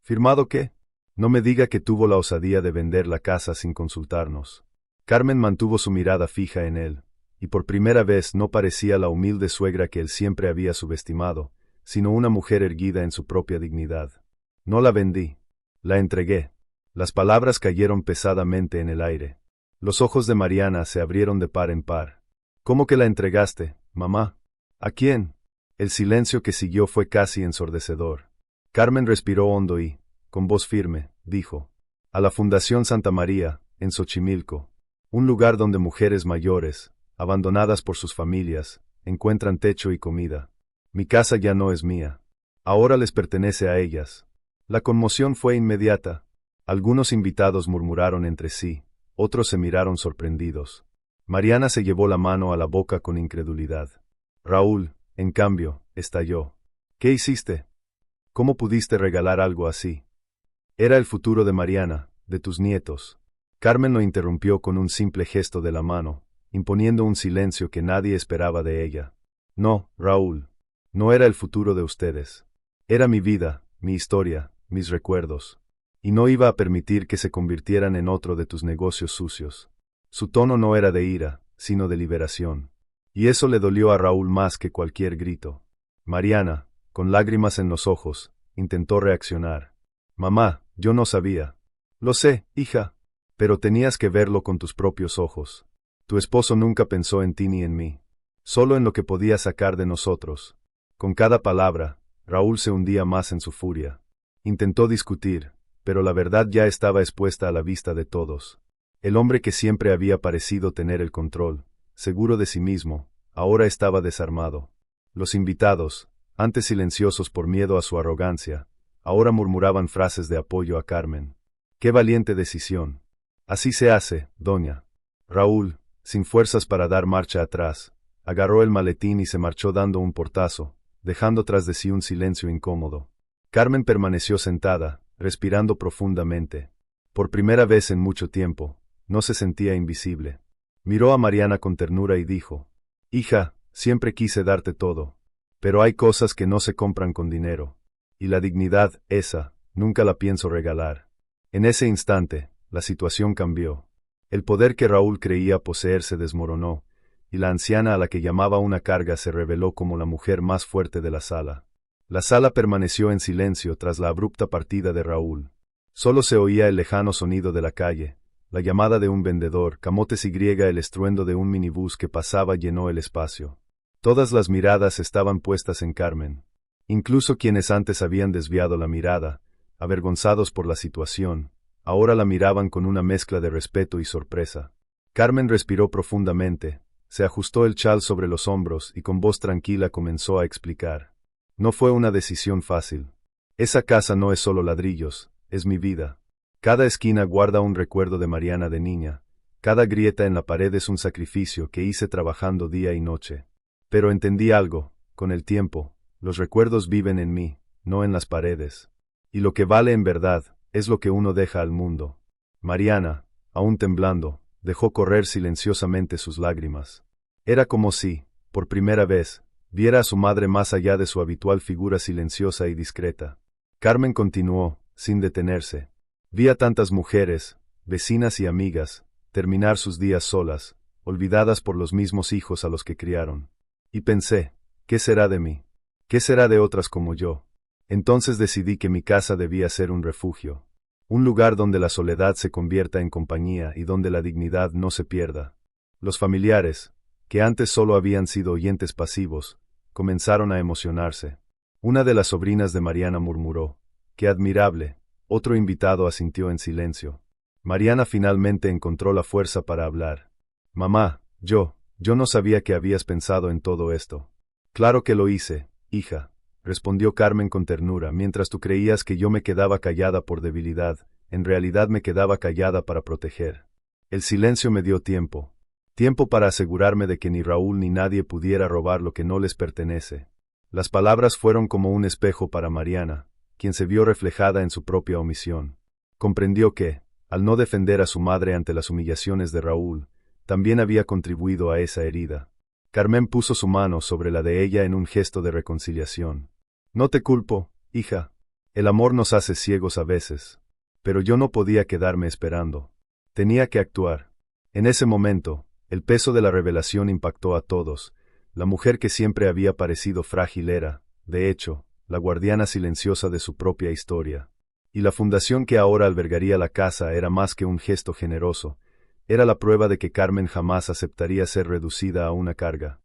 [SPEAKER 1] ¿Firmado qué? No me diga que tuvo la osadía de vender la casa sin consultarnos. Carmen mantuvo su mirada fija en él, y por primera vez no parecía la humilde suegra que él siempre había subestimado, sino una mujer erguida en su propia dignidad. No la vendí. La entregué. Las palabras cayeron pesadamente en el aire. Los ojos de Mariana se abrieron de par en par. ¿Cómo que la entregaste, mamá? ¿A quién? El silencio que siguió fue casi ensordecedor. Carmen respiró hondo y, con voz firme, dijo: a la Fundación Santa María, en Xochimilco. Un lugar donde mujeres mayores, abandonadas por sus familias, encuentran techo y comida. Mi casa ya no es mía. Ahora les pertenece a ellas. La conmoción fue inmediata. Algunos invitados murmuraron entre sí, otros se miraron sorprendidos. Mariana se llevó la mano a la boca con incredulidad. Raúl, en cambio, estalló. ¿Qué hiciste? ¿Cómo pudiste regalar algo así? Era el futuro de Mariana, de tus nietos. Carmen lo interrumpió con un simple gesto de la mano, imponiendo un silencio que nadie esperaba de ella. No, Raúl. No era el futuro de ustedes. Era mi vida, mi historia, mis recuerdos. Y no iba a permitir que se convirtieran en otro de tus negocios sucios. Su tono no era de ira, sino de liberación. Y eso le dolió a Raúl más que cualquier grito. Mariana, con lágrimas en los ojos, intentó reaccionar. Mamá, yo no sabía. Lo sé, hija. Pero tenías que verlo con tus propios ojos. Tu esposo nunca pensó en ti ni en mí. Solo en lo que podía sacar de nosotros. Con cada palabra, Raúl se hundía más en su furia. Intentó discutir, pero la verdad ya estaba expuesta a la vista de todos. El hombre que siempre había parecido tener el control, seguro de sí mismo, ahora estaba desarmado. Los invitados, antes silenciosos por miedo a su arrogancia, ahora murmuraban frases de apoyo a Carmen. ¡Qué valiente decisión! Así se hace, doña. Raúl, sin fuerzas para dar marcha atrás, agarró el maletín y se marchó dando un portazo, dejando tras de sí un silencio incómodo. Carmen permaneció sentada, respirando profundamente. Por primera vez en mucho tiempo, no se sentía invisible. Miró a Mariana con ternura y dijo: Hija, siempre quise darte todo. Pero hay cosas que no se compran con dinero. Y la dignidad, esa, nunca la pienso regalar. En ese instante, la situación cambió. El poder que Raúl creía poseer se desmoronó, y la anciana a la que llamaba una carga se reveló como la mujer más fuerte de la sala. La sala permaneció en silencio tras la abrupta partida de Raúl. Solo se oía el lejano sonido de la calle, la llamada de un vendedor, camotes y el estruendo de un minibús que pasaba llenó el espacio. Todas las miradas estaban puestas en Carmen. Incluso quienes antes habían desviado la mirada, avergonzados por la situación, ahora la miraban con una mezcla de respeto y sorpresa. Carmen respiró profundamente, se ajustó el chal sobre los hombros y con voz tranquila comenzó a explicar. No fue una decisión fácil. Esa casa no es solo ladrillos, es mi vida. Cada esquina guarda un recuerdo de Mariana de niña, cada grieta en la pared es un sacrificio que hice trabajando día y noche. Pero entendí algo, con el tiempo, los recuerdos viven en mí, no en las paredes. Y lo que vale en verdad, es lo que uno deja al mundo. Mariana, aún temblando, dejó correr silenciosamente sus lágrimas. Era como si, por primera vez, viera a su madre más allá de su habitual figura silenciosa y discreta. Carmen continuó, sin detenerse. Vi a tantas mujeres, vecinas y amigas, terminar sus días solas, olvidadas por los mismos hijos a los que criaron. Y pensé, ¿qué será de mí? ¿Qué será de otras como yo? Entonces decidí que mi casa debía ser un refugio. Un lugar donde la soledad se convierta en compañía y donde la dignidad no se pierda. Los familiares, que antes solo habían sido oyentes pasivos, comenzaron a emocionarse. Una de las sobrinas de Mariana murmuró, ¡qué admirable! Otro invitado asintió en silencio. Mariana finalmente encontró la fuerza para hablar. Mamá, yo no sabía que habías pensado en todo esto. Claro que lo hice, hija, respondió Carmen con ternura, mientras tú creías que yo me quedaba callada por debilidad, en realidad me quedaba callada para proteger. El silencio me dio tiempo. Tiempo para asegurarme de que ni Raúl ni nadie pudiera robar lo que no les pertenece. Las palabras fueron como un espejo para Mariana, quien se vio reflejada en su propia omisión. Comprendió que, al no defender a su madre ante las humillaciones de Raúl, también había contribuido a esa herida. Carmen puso su mano sobre la de ella en un gesto de reconciliación. No te culpo, hija. El amor nos hace ciegos a veces. Pero yo no podía quedarme esperando. Tenía que actuar. En ese momento, el peso de la revelación impactó a todos. La mujer que siempre había parecido frágil era, de hecho, la guardiana silenciosa de su propia historia. Y la fundación que ahora albergaría la casa era más que un gesto generoso, era la prueba de que Carmen jamás aceptaría ser reducida a una carga.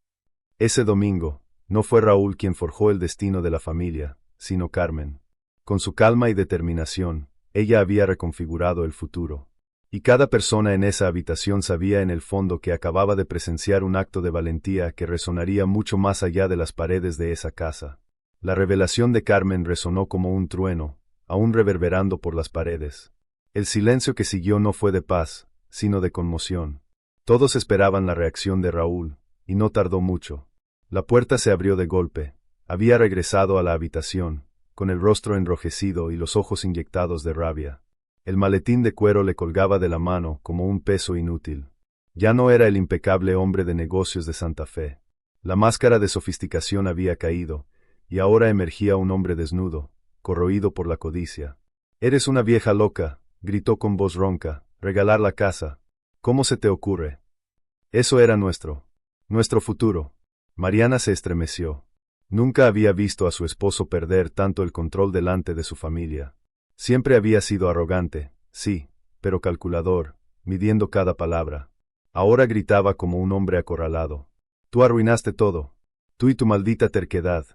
[SPEAKER 1] Ese domingo, no fue Raúl quien forjó el destino de la familia, sino Carmen. Con su calma y determinación, ella había reconfigurado el futuro. Y cada persona en esa habitación sabía en el fondo que acababa de presenciar un acto de valentía que resonaría mucho más allá de las paredes de esa casa. La revelación de Carmen resonó como un trueno, aún reverberando por las paredes. El silencio que siguió no fue de paz, sino de conmoción. Todos esperaban la reacción de Raúl, y no tardó mucho. La puerta se abrió de golpe. Había regresado a la habitación, con el rostro enrojecido y los ojos inyectados de rabia. El maletín de cuero le colgaba de la mano como un peso inútil. Ya no era el impecable hombre de negocios de Santa Fe. La máscara de sofisticación había caído, y ahora emergía un hombre desnudo, corroído por la codicia. «Eres una vieja loca», gritó con voz ronca, «regalar la casa. ¿Cómo se te ocurre? Eso era nuestro futuro». Mariana se estremeció. Nunca había visto a su esposo perder tanto el control delante de su familia. Siempre había sido arrogante, sí, pero calculador, midiendo cada palabra. Ahora gritaba como un hombre acorralado. «Tú arruinaste todo. Tú y tu maldita terquedad»,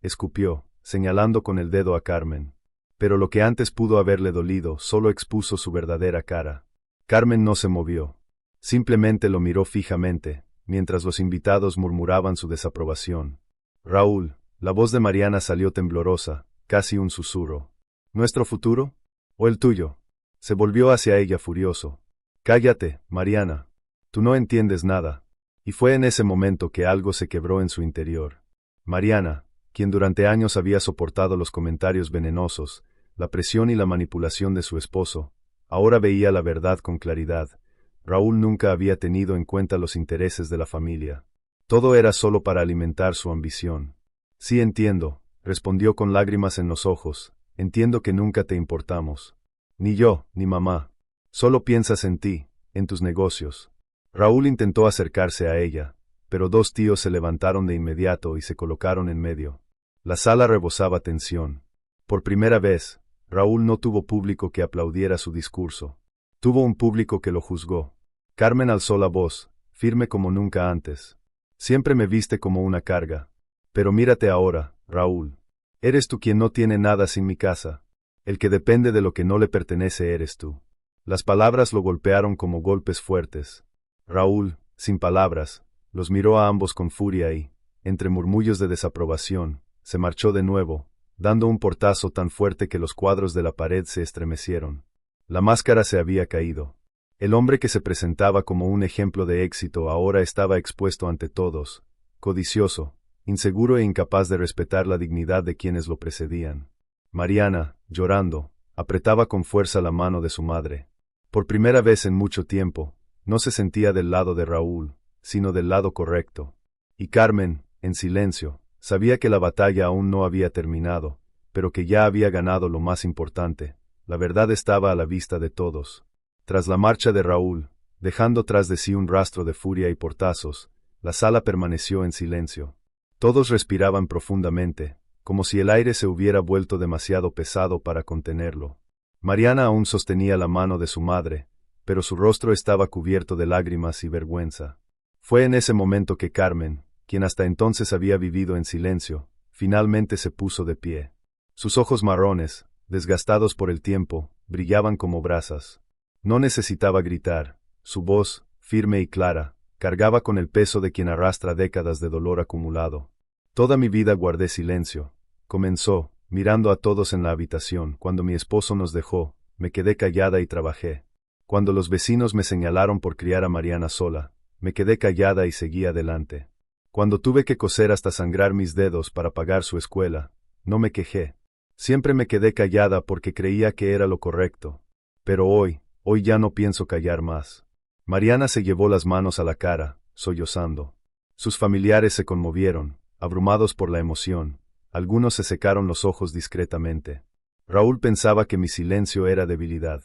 [SPEAKER 1] escupió, señalando con el dedo a Carmen. Pero lo que antes pudo haberle dolido solo expuso su verdadera cara. Carmen no se movió. Simplemente lo miró fijamente, mientras los invitados murmuraban su desaprobación. «Raúl», la voz de Mariana salió temblorosa, casi un susurro. «¿Nuestro futuro? ¿O el tuyo?». Se volvió hacia ella furioso. «Cállate, Mariana. Tú no entiendes nada». Y fue en ese momento que algo se quebró en su interior. Mariana, quien durante años había soportado los comentarios venenosos, la presión y la manipulación de su esposo, ahora veía la verdad con claridad. Raúl nunca había tenido en cuenta los intereses de la familia. Todo era solo para alimentar su ambición. Sí entiendo, respondió con lágrimas en los ojos, entiendo que nunca te importamos. Ni yo, ni mamá. Solo piensas en ti, en tus negocios. Raúl intentó acercarse a ella, pero dos tíos se levantaron de inmediato y se colocaron en medio. La sala rebosaba tensión. Por primera vez, Raúl no tuvo público que aplaudiera su discurso. Tuvo un público que lo juzgó. Carmen alzó la voz, firme como nunca antes. Siempre me viste como una carga. Pero mírate ahora, Raúl. Eres tú quien no tiene nada sin mi casa. El que depende de lo que no le pertenece eres tú. Las palabras lo golpearon como golpes fuertes. Raúl, sin palabras, los miró a ambos con furia y, entre murmullos de desaprobación, se marchó de nuevo, dando un portazo tan fuerte que los cuadros de la pared se estremecieron. La máscara se había caído. El hombre que se presentaba como un ejemplo de éxito ahora estaba expuesto ante todos, codicioso, inseguro e incapaz de respetar la dignidad de quienes lo precedían. Mariana, llorando, apretaba con fuerza la mano de su madre. Por primera vez en mucho tiempo, no se sentía del lado de Raúl, sino del lado correcto. Y Carmen, en silencio, sabía que la batalla aún no había terminado, pero que ya había ganado lo más importante. La verdad estaba a la vista de todos. Tras la marcha de Raúl, dejando tras de sí un rastro de furia y portazos, la sala permaneció en silencio. Todos respiraban profundamente, como si el aire se hubiera vuelto demasiado pesado para contenerlo. Mariana aún sostenía la mano de su madre, pero su rostro estaba cubierto de lágrimas y vergüenza. Fue en ese momento que Carmen, quien hasta entonces había vivido en silencio, finalmente se puso de pie. Sus ojos marrones, desgastados por el tiempo, brillaban como brasas. No necesitaba gritar, su voz, firme y clara, cargaba con el peso de quien arrastra décadas de dolor acumulado. Toda mi vida guardé silencio, comenzó, mirando a todos en la habitación. Cuando mi esposo nos dejó, me quedé callada y trabajé. Cuando los vecinos me señalaron por criar a Mariana sola, me quedé callada y seguí adelante. Cuando tuve que coser hasta sangrar mis dedos para pagar su escuela, no me quejé. Siempre me quedé callada porque creía que era lo correcto. Pero hoy ya no pienso callar más. Mariana se llevó las manos a la cara, sollozando. Sus familiares se conmovieron, abrumados por la emoción. Algunos se secaron los ojos discretamente. Raúl pensaba que mi silencio era debilidad.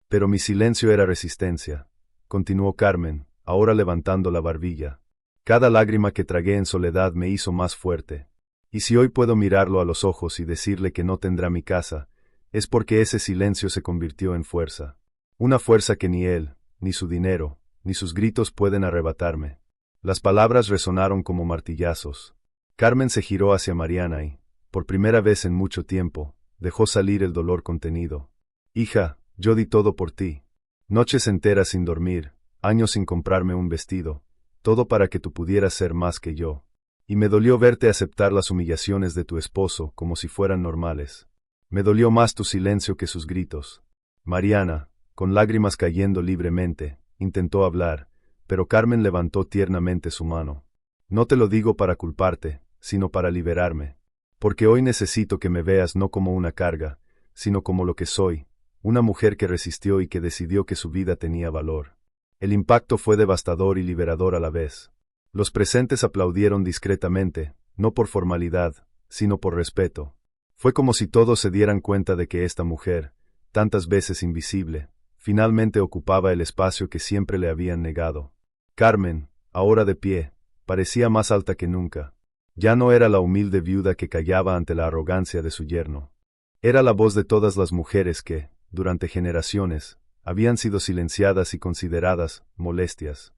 [SPEAKER 1] Pero mi silencio era resistencia. Continuó Carmen, ahora levantando la barbilla. Cada lágrima que tragué en soledad me hizo más fuerte. Y si hoy puedo mirarlo a los ojos y decirle que no tendrá mi casa, es porque ese silencio se convirtió en fuerza. Una fuerza que ni él, ni su dinero, ni sus gritos pueden arrebatarme. Las palabras resonaron como martillazos. Carmen se giró hacia Mariana y, por primera vez en mucho tiempo, dejó salir el dolor contenido. Hija, yo di todo por ti. Noches enteras sin dormir, años sin comprarme un vestido, todo para que tú pudieras ser más que yo. Y me dolió verte aceptar las humillaciones de tu esposo como si fueran normales. Me dolió más tu silencio que sus gritos. Mariana, con lágrimas cayendo libremente, intentó hablar, pero Carmen levantó tiernamente su mano. No te lo digo para culparte, sino para liberarme. Porque hoy necesito que me veas no como una carga, sino como lo que soy, una mujer que resistió y que decidió que su vida tenía valor. El impacto fue devastador y liberador a la vez. Los presentes aplaudieron discretamente, no por formalidad, sino por respeto. Fue como si todos se dieran cuenta de que esta mujer, tantas veces invisible, finalmente ocupaba el espacio que siempre le habían negado. Carmen, ahora de pie, parecía más alta que nunca. Ya no era la humilde viuda que callaba ante la arrogancia de su yerno. Era la voz de todas las mujeres que, durante generaciones, habían sido silenciadas y consideradas molestias.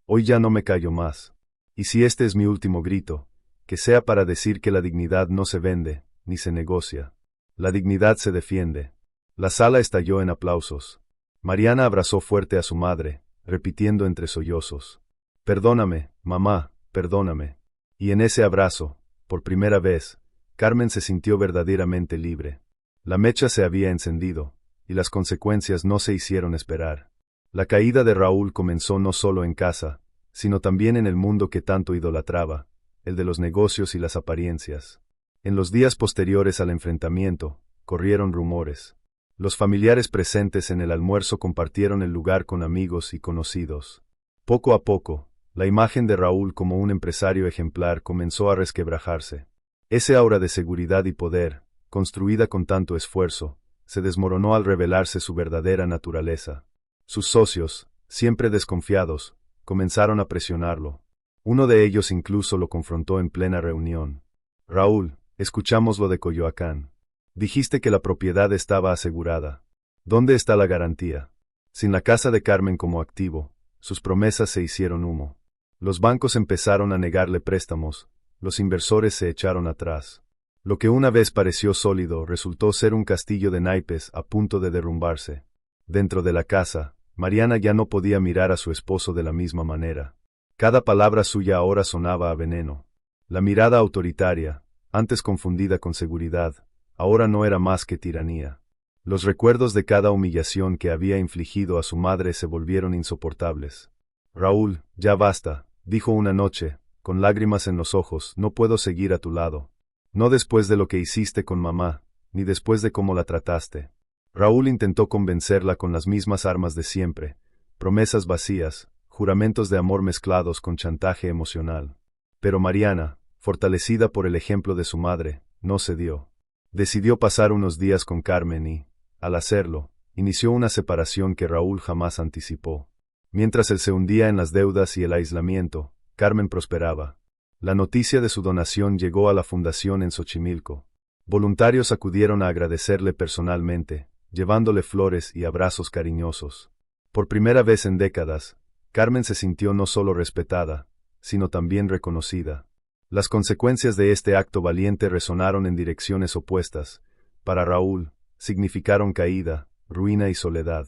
[SPEAKER 1] Hoy ya no me callo más. Y si este es mi último grito, que sea para decir que la dignidad no se vende, ni se negocia. La dignidad se defiende. La sala estalló en aplausos. Mariana abrazó fuerte a su madre, repitiendo entre sollozos: «Perdóname, mamá, perdóname». Y en ese abrazo, por primera vez, Carmen se sintió verdaderamente libre. La mecha se había encendido, y las consecuencias no se hicieron esperar. La caída de Raúl comenzó no solo en casa, sino también en el mundo que tanto idolatraba, el de los negocios y las apariencias. En los días posteriores al enfrentamiento, corrieron rumores. Los familiares presentes en el almuerzo compartieron el lugar con amigos y conocidos. Poco a poco, La imagen de Raúl como un empresario ejemplar comenzó a resquebrajarse. Ese aura de seguridad y poder, construida con tanto esfuerzo, se desmoronó al revelarse su verdadera naturaleza. Sus socios, siempre desconfiados, comenzaron a presionarlo. Uno de ellos incluso lo confrontó en plena reunión. Raúl, escuchamos lo de Coyoacán. Dijiste que la propiedad estaba asegurada. ¿Dónde está la garantía? Sin la casa de Carmen como activo, sus promesas se hicieron humo. Los bancos empezaron a negarle préstamos, los inversores se echaron atrás. Lo que una vez pareció sólido resultó ser un castillo de naipes a punto de derrumbarse. Dentro de la casa, Mariana ya no podía mirar a su esposo de la misma manera. Cada palabra suya ahora sonaba a veneno. La mirada autoritaria, antes confundida con seguridad, ahora no era más que tiranía. Los recuerdos de cada humillación que había infligido a su madre se volvieron insoportables. Raúl, ya basta, dijo una noche, con lágrimas en los ojos, no puedo seguir a tu lado. No después de lo que hiciste con mamá, ni después de cómo la trataste. Raúl intentó convencerla con las mismas armas de siempre, promesas vacías, juramentos de amor mezclados con chantaje emocional. Pero Mariana, fortalecida por el ejemplo de su madre, no cedió. Decidió pasar unos días con Carmen y, al hacerlo, inició una separación que Raúl jamás anticipó. Mientras él se hundía en las deudas y el aislamiento, Carmen prosperaba. La noticia de su donación llegó a la fundación en Xochimilco. Voluntarios acudieron a agradecerle personalmente, llevándole flores y abrazos cariñosos. Por primera vez en décadas, Carmen se sintió no solo respetada, sino también reconocida. Las consecuencias de este acto valiente resonaron en direcciones opuestas. Para Raúl, significaron caída, ruina y soledad.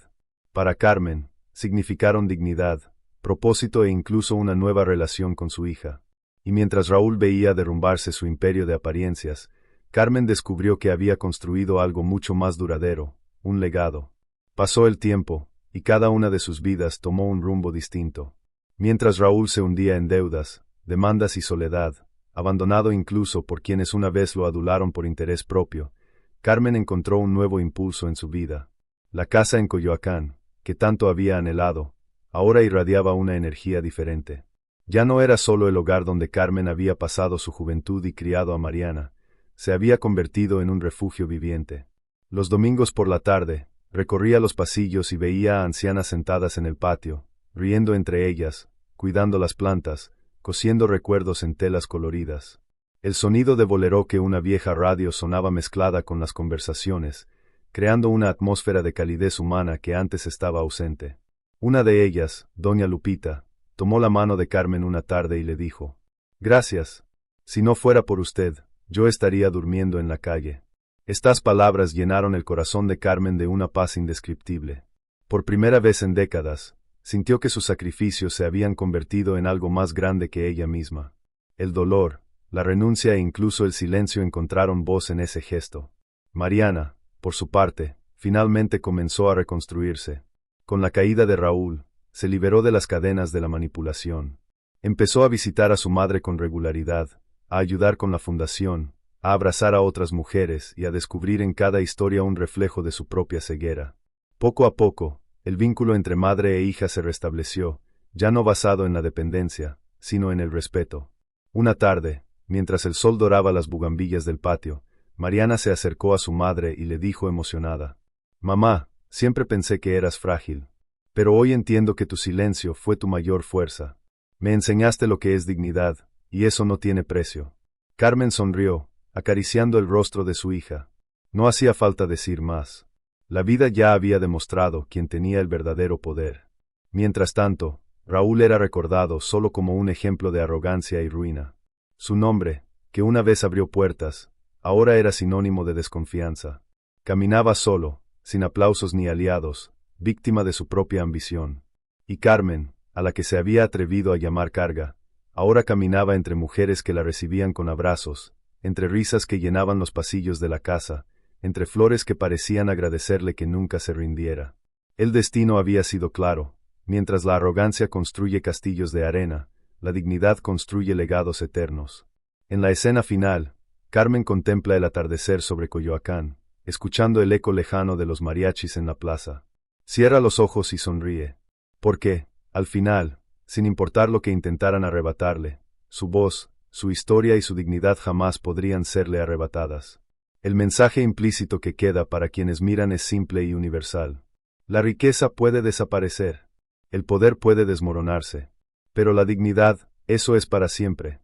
[SPEAKER 1] Para Carmen, significaron dignidad, propósito e incluso una nueva relación con su hija. Y mientras Raúl veía derrumbarse su imperio de apariencias, Carmen descubrió que había construido algo mucho más duradero, un legado. Pasó el tiempo, y cada una de sus vidas tomó un rumbo distinto. Mientras Raúl se hundía en deudas, demandas y soledad, abandonado incluso por quienes una vez lo adularon por interés propio, Carmen encontró un nuevo impulso en su vida. La casa en Coyoacán, que tanto había anhelado, ahora irradiaba una energía diferente. Ya no era solo el hogar donde Carmen había pasado su juventud y criado a Mariana, se había convertido en un refugio viviente. Los domingos por la tarde, recorría los pasillos y veía a ancianas sentadas en el patio, riendo entre ellas, cuidando las plantas, cosiendo recuerdos en telas coloridas. El sonido de bolero que una vieja radio sonaba mezclada con las conversaciones, creando una atmósfera de calidez humana que antes estaba ausente. Una de ellas, doña Lupita, tomó la mano de Carmen una tarde y le dijo: «Gracias. Si no fuera por usted, yo estaría durmiendo en la calle». Estas palabras llenaron el corazón de Carmen de una paz indescriptible. Por primera vez en décadas, sintió que sus sacrificios se habían convertido en algo más grande que ella misma. El dolor, la renuncia e incluso el silencio encontraron voz en ese gesto. Mariana, por su parte, finalmente comenzó a reconstruirse. Con la caída de Raúl, se liberó de las cadenas de la manipulación. Empezó a visitar a su madre con regularidad, a ayudar con la fundación, a abrazar a otras mujeres y a descubrir en cada historia un reflejo de su propia ceguera. Poco a poco, el vínculo entre madre e hija se restableció, ya no basado en la dependencia, sino en el respeto. Una tarde, mientras el sol doraba las bugambillas del patio, Mariana se acercó a su madre y le dijo emocionada: «Mamá, siempre pensé que eras frágil, pero hoy entiendo que tu silencio fue tu mayor fuerza. Me enseñaste lo que es dignidad, y eso no tiene precio». Carmen sonrió, acariciando el rostro de su hija. No hacía falta decir más. La vida ya había demostrado quién tenía el verdadero poder. Mientras tanto, Raúl era recordado solo como un ejemplo de arrogancia y ruina. Su nombre, que una vez abrió puertas, ahora era sinónimo de desconfianza. Caminaba solo, sin aplausos ni aliados, víctima de su propia ambición. Y Carmen, a la que se había atrevido a llamar carga, ahora caminaba entre mujeres que la recibían con abrazos, entre risas que llenaban los pasillos de la casa, entre flores que parecían agradecerle que nunca se rindiera. El destino había sido claro: mientras la arrogancia construye castillos de arena, la dignidad construye legados eternos. En la escena final, Carmen contempla el atardecer sobre Coyoacán, escuchando el eco lejano de los mariachis en la plaza. Cierra los ojos y sonríe. Porque, al final, sin importar lo que intentaran arrebatarle. Su voz, su historia y su dignidad jamás podrían serle arrebatadas. El mensaje implícito que queda para quienes miran es simple y universal. La riqueza puede desaparecer. El poder puede desmoronarse. Pero la dignidad, eso es para siempre.